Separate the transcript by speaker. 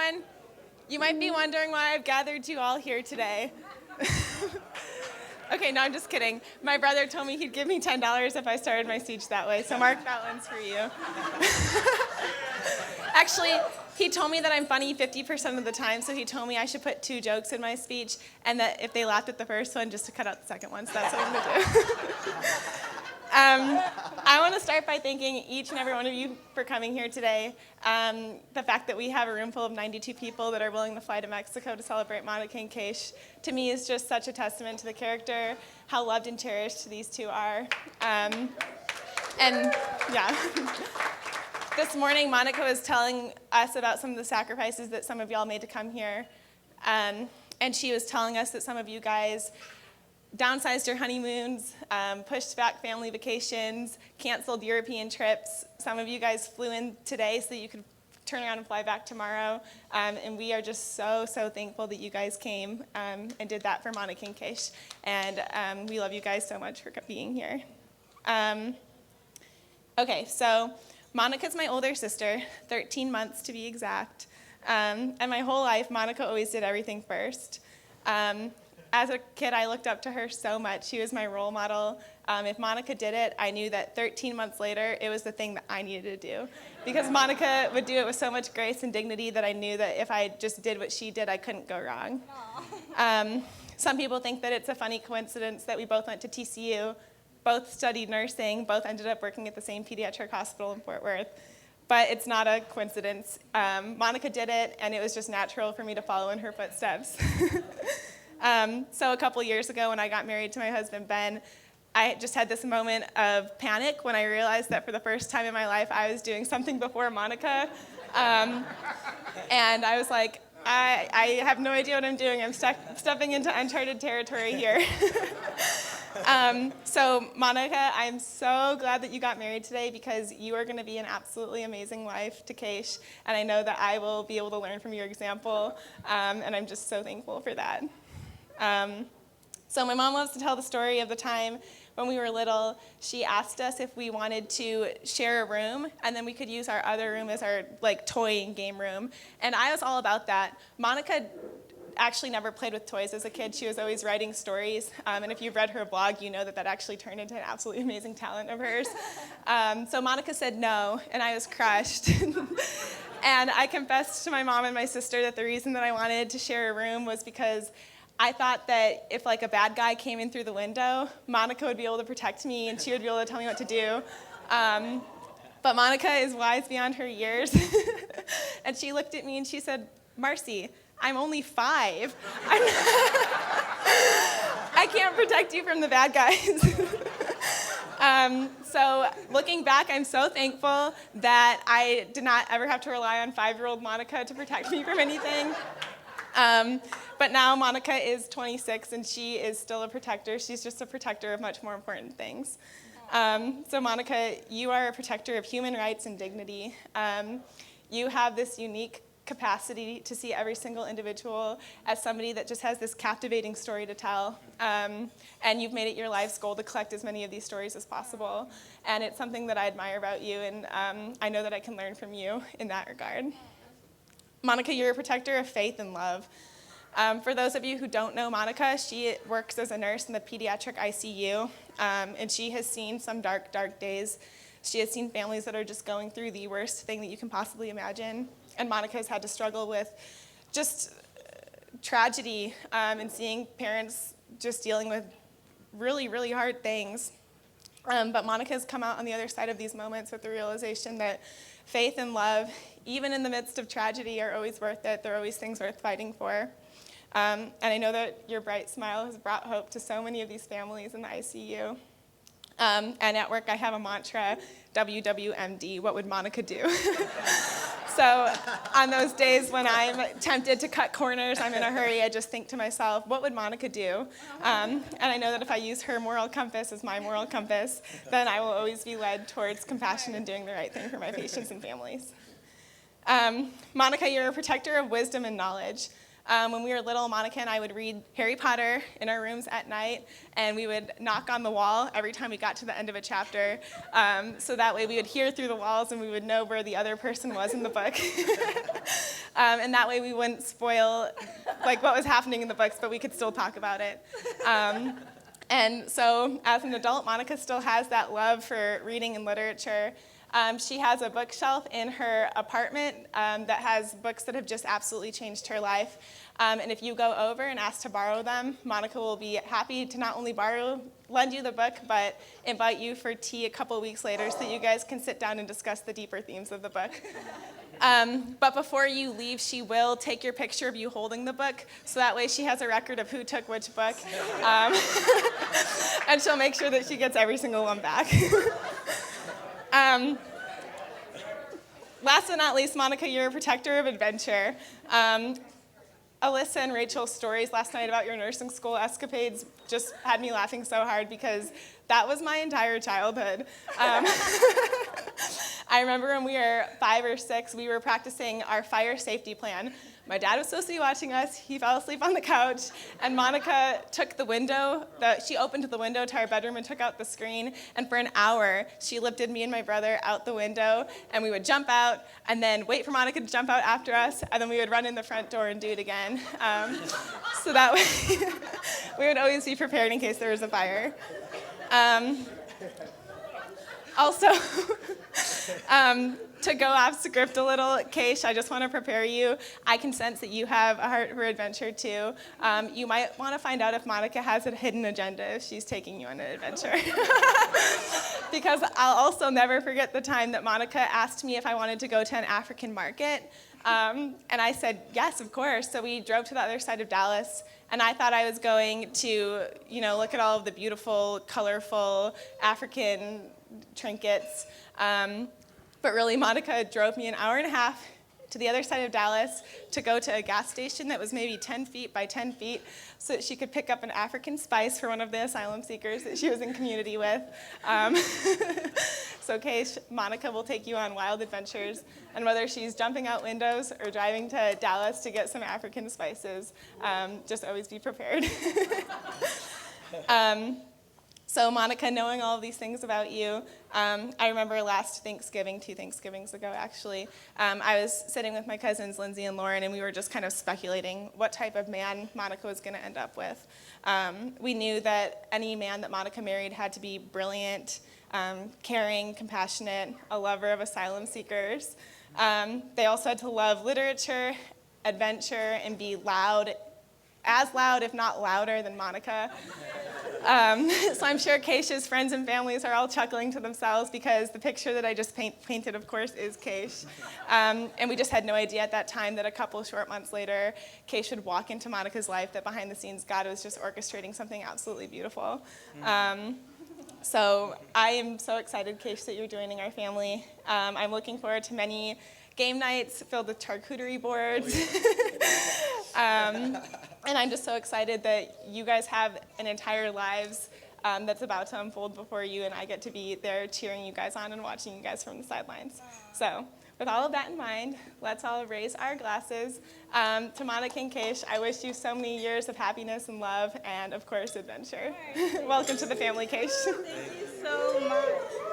Speaker 1: everyone. You might be wondering why I've gathered you all here today. Okay, no, I'm just kidding. My brother told me he'd give me $10 if I started my speech that way, so mark that one's for you. Actually, he told me that I'm funny 50% of the time, so he told me I should put 2 jokes in my speech, and that if they laughed at the first one, just to cut out the second one, so that's what I'm going to do. I want to start by thanking each and every one of you for coming here today. The fact that we have a room full of 92 people that are willing to fly to Mexico to celebrate Monica and Kesh, to me is just such a testament to the character, how loved and cherished these two are. And yeah. This morning, Monica was telling us about some of the sacrifices that some of y'all made to come here. And she was telling us that some of you guys downsized your honeymoons, pushed back family vacations, canceled European trips. Some of you guys flew in today so that you could turn around and fly back tomorrow. And we are just so thankful that you guys came and did that for Monica and Kesh. And we love you guys so much for being here. Okay, so Monica's my older sister, 13 months to be exact. And my whole life, Monica always did everything first. As a kid, I looked up to her so much. She was my role model. If Monica did it, I knew that 13 months later, it was the thing that I needed to do. Because Monica would do it with so much grace and dignity that I knew that if I just did what she did, I couldn't go wrong. Some people think that it's a funny coincidence that we both went to TCU, both studied nursing, both ended up working at the same pediatric hospital in Fort Worth. But it's not a coincidence. Monica did it, and it was just natural for me to follow in her footsteps. So a couple years ago when I got married to my husband, Ben, I just had this moment of panic when I realized that for the first time in my life, I was doing something before Monica. And I was like, I have no idea what I'm doing. I'm stepping into uncharted territory here. So Monica, I'm so glad that you got married today because you are going to be an absolutely amazing wife to Kesh, and I know that I will be able to learn from your example, and I'm just so thankful for that. So my mom loves to tell the story of the time when we were little. She asked us if we wanted to share a room, and then we could use our other room as our toy and game room. And I was all about that. Monica actually never played with toys as a kid. She was always writing stories. And if you've read her blog, you know that actually turned into an absolutely amazing talent of hers. So Monica said no, and I was crushed. And I confessed to my mom and my sister that the reason that I wanted to share a room was because I thought that if a bad guy came in through the window, Monica would be able to protect me and she would be able to tell me what to do. But Monica is wise beyond her years. And she looked at me and she said, "Marcie, I'm only 5. I can't protect you from the bad guys." So looking back, I'm so thankful that I did not ever have to rely on 5-year-old Monica to protect me from anything. But now Monica is 26 and she is still a protector. She's just a protector of much more important things. So Monica, you are a protector of human rights and dignity. You have this unique capacity to see every single individual as somebody that just has this captivating story to tell. And you've made it your life's goal to collect as many of these stories as possible. And it's something that I admire about you, and I know that I can learn from you in that regard. Monica, you're a protector of faith and love. For those of you who don't know Monica, she works as a nurse in the pediatric ICU, and she has seen some dark days. She has seen families that are just going through the worst thing that you can possibly imagine, and Monica has had to struggle with just tragedy and seeing parents just dealing with really hard things. But Monica has come out on the other side of these moments with the realization that faith and love, even in the midst of tragedy, are always worth it. They're always things worth fighting for. And I know that your bright smile has brought hope to so many of these families in the ICU. And at work, I have a mantra, WWMD, what would Monica do? So on those days when I'm tempted to cut corners, I'm in a hurry, I just think to myself, what would Monica do? And I know that if I use her moral compass as my moral compass, then I will always be led towards compassion and doing the right thing for my patients and families. Monica, you're a protector of wisdom and knowledge. When we were little, Monica and I would read Harry Potter in our rooms at night, and we would knock on the wall every time we got to the end of a chapter, so that way we would hear through the walls and we would know where the other person was in the book. And that way we wouldn't spoil like what was happening in the books, but we could still talk about it. And so as an adult, Monica still has that love for reading and literature. She has a bookshelf in her apartment that has books that have just absolutely changed her life. And if you go over and ask to borrow them, Monica will be happy to not only lend you the book, but invite you for tea a couple weeks later so that you guys can sit down and discuss the deeper themes of the book. But before you leave, she will take your picture of you holding the book, so that way she has a record of who took which book. And she'll make sure that she gets every single one back. Last but not least, Monica, you're a protector of adventure. Alyssa and Rachel's stories last night about your nursing school escapades just had me laughing so hard because that was my entire childhood. I remember when we were 5 or 6, we were practicing our fire safety plan. My dad was supposed to be watching us. He fell asleep on the couch, and Monica took the window. She opened the window to our bedroom and took out the screen, and for an hour, she lifted me and my brother out the window, and we would jump out, and then wait for Monica to jump out after us, and then we would run in the front door and do it again. So that way, we would always be prepared in case there was a fire. Also, to go off script a little, Kesh, I just want to prepare you. I can sense that you have a heart for adventure too. You might want to find out if Monica has a hidden agenda if she's taking you on an adventure. Because I'll also never forget the time that Monica asked me if I wanted to go to an African market. And I said, yes, of course. So we drove to the other side of Dallas, and I thought I was going to, look at all of the beautiful, colorful African trinkets. But really, Monica drove me an hour and a half to the other side of Dallas to go to a gas station that was maybe 10 feet by 10 feet so that she could pick up an African spice for one of the asylum seekers that she was in community with. So, Kesh, Monica will take you on wild adventures, and whether she's jumping out windows or driving to Dallas to get some African spices, just always be prepared. So Monica, knowing all of these things about you, I remember last Thanksgiving, 2 Thanksgivings ago actually, I was sitting with my cousins Lindsay and Lauren, and we were just kind of speculating what type of man Monica was going to end up with. We knew that any man that Monica married had to be brilliant, caring, compassionate, a lover of asylum seekers. They also had to love literature, adventure, and be loud, as loud, if not louder, than Monica. So I'm sure Kesh's friends and families are all chuckling to themselves because the picture that I just painted, of course, is Kesh. And we just had no idea at that time that a couple short months later, Kesh would walk into Monica's life, that behind the scenes, God was just orchestrating something absolutely beautiful. So I am so excited, Kesh, that you're joining our family. I'm looking forward to many game nights filled with charcuterie boards. And I'm just so excited that you guys have an entire lives that's about to unfold before you, and I get to be there cheering you guys on and watching you guys from the sidelines. So with all of that in mind, let's all raise our glasses. To Monica and Kesh, I wish you so many years of happiness and love and, of course, adventure. Welcome to the family, Kesh.
Speaker 2: Thank you so much.